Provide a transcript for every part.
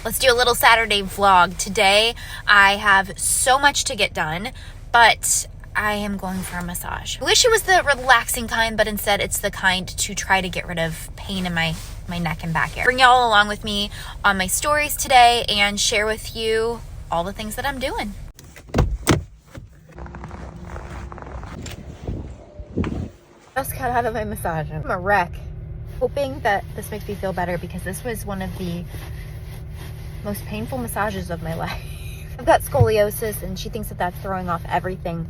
Let's do a little Saturday vlog. Today I have so much to get done, but I am going for a massage. I wish it was the relaxing kind, but instead it's the kind to try to get rid of pain in my neck and back area. Bring y'all along with me on my stories today and share with you all the things that I'm doing. Just got out of my massage. I'm a wreck. Hoping that this makes me feel better because this was one of the most painful massages of my life. I've got scoliosis and she thinks that that's throwing off everything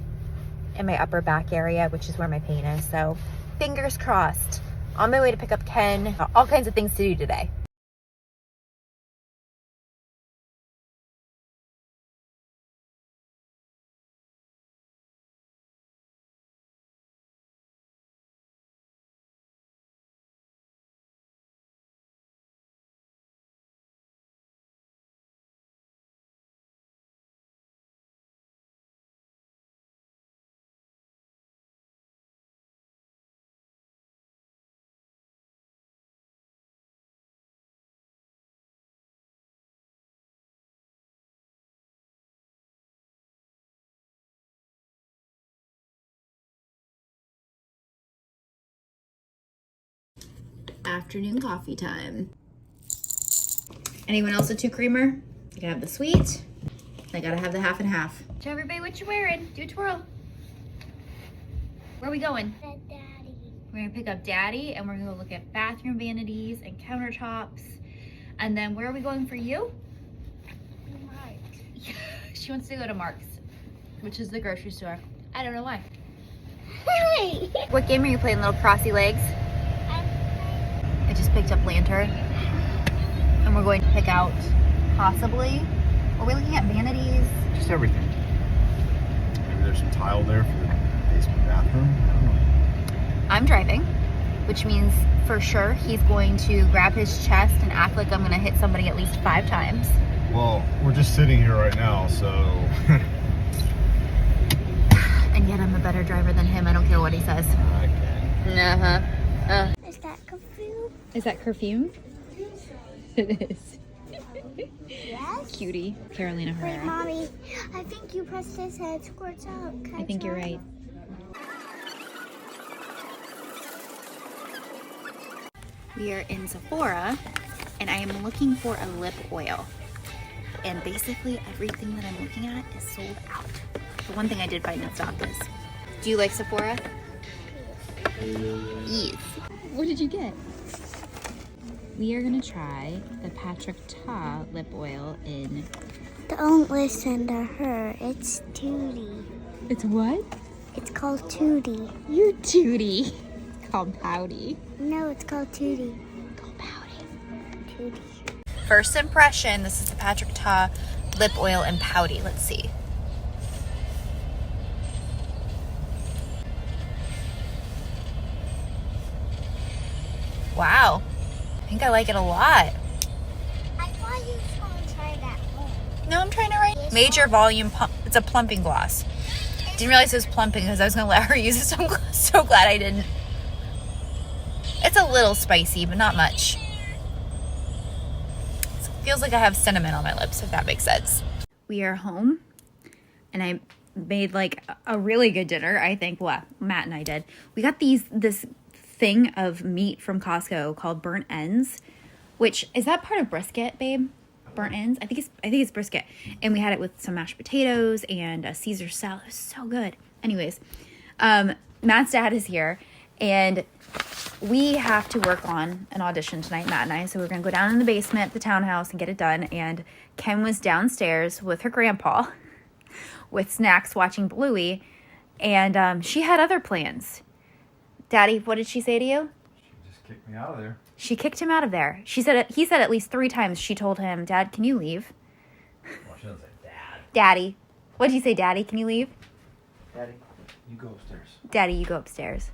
in my upper back area, which is where my pain is. So fingers crossed. On my way to pick up Ken. All kinds of things to do today. Afternoon coffee time. Anyone else a 2 creamer? I gotta have the sweet. I gotta have the half and half. Show everybody what you're wearing. Do a twirl. Where are we going? Daddy. We're gonna pick up Daddy and we're gonna look at bathroom vanities and countertops. And then where are we going for you? Mark. She wants to go to Mark's, which is the grocery store. I don't know why. Hey! What game are you playing, little crossy legs? I just picked up Lanter and we're going to pick out possibly, are we looking at vanities? Just everything. Maybe there's some tile there for the basement bathroom. I don't know. I'm driving, which means for sure he's going to grab his chest and act like I'm going to hit somebody at least 5 times. Well, we're just sitting here right now, so. And yet I'm a better driver than him. I don't care what he says. Okay. Is that curfew? Is that perfume? It is. Yes. Cutie. Carolina Wait, Herrera. Mommy. I think you pressed his head. Squirts out. I think you're right. We are in Sephora and I am looking for a lip oil. And basically everything that I'm looking at is sold out. The one thing I did find in stock is, do you like Sephora? Yes. What did you get? We are gonna try the Patrick Ta lip oil in... Don't listen to her. It's Tootie. It's what? It's called Tootie. You're Tootie. It's called Pouty. No, it's called Tootie. Called Pouty. Tootie. First impression, this is the Patrick Ta lip oil in Pouty. Let's see. Wow, I think I like it a lot. I thought you were going to try that home. No, I'm trying to write major volume pump. It's a plumping gloss. Didn't realize it was plumping because I was gonna let her use it, so I'm so glad I didn't. It's a little spicy, but not much. It feels like I have cinnamon on my lips, if that makes sense. We are home, and I made like a really good dinner, I think. Well, Matt and I did. We got this thing of meat from Costco called burnt ends, which is that part of brisket, babe? Burnt ends? I think it's brisket. And we had it with some mashed potatoes and a Caesar salad. It was so good. Anyways, Matt's dad is here and we have to work on an audition tonight, Matt and I. So we're gonna go down in the basement at the townhouse and get it done. And Ken was downstairs with her grandpa with snacks watching Bluey, and she had other plans. Daddy, what did she say to you? She just kicked me out of there. She kicked him out of there. He said at least 3 times she told him, Dad, can you leave? Well, she doesn't say Dad. Daddy. What did you say, Daddy? Can you leave? Daddy, you go upstairs. Daddy, you go upstairs.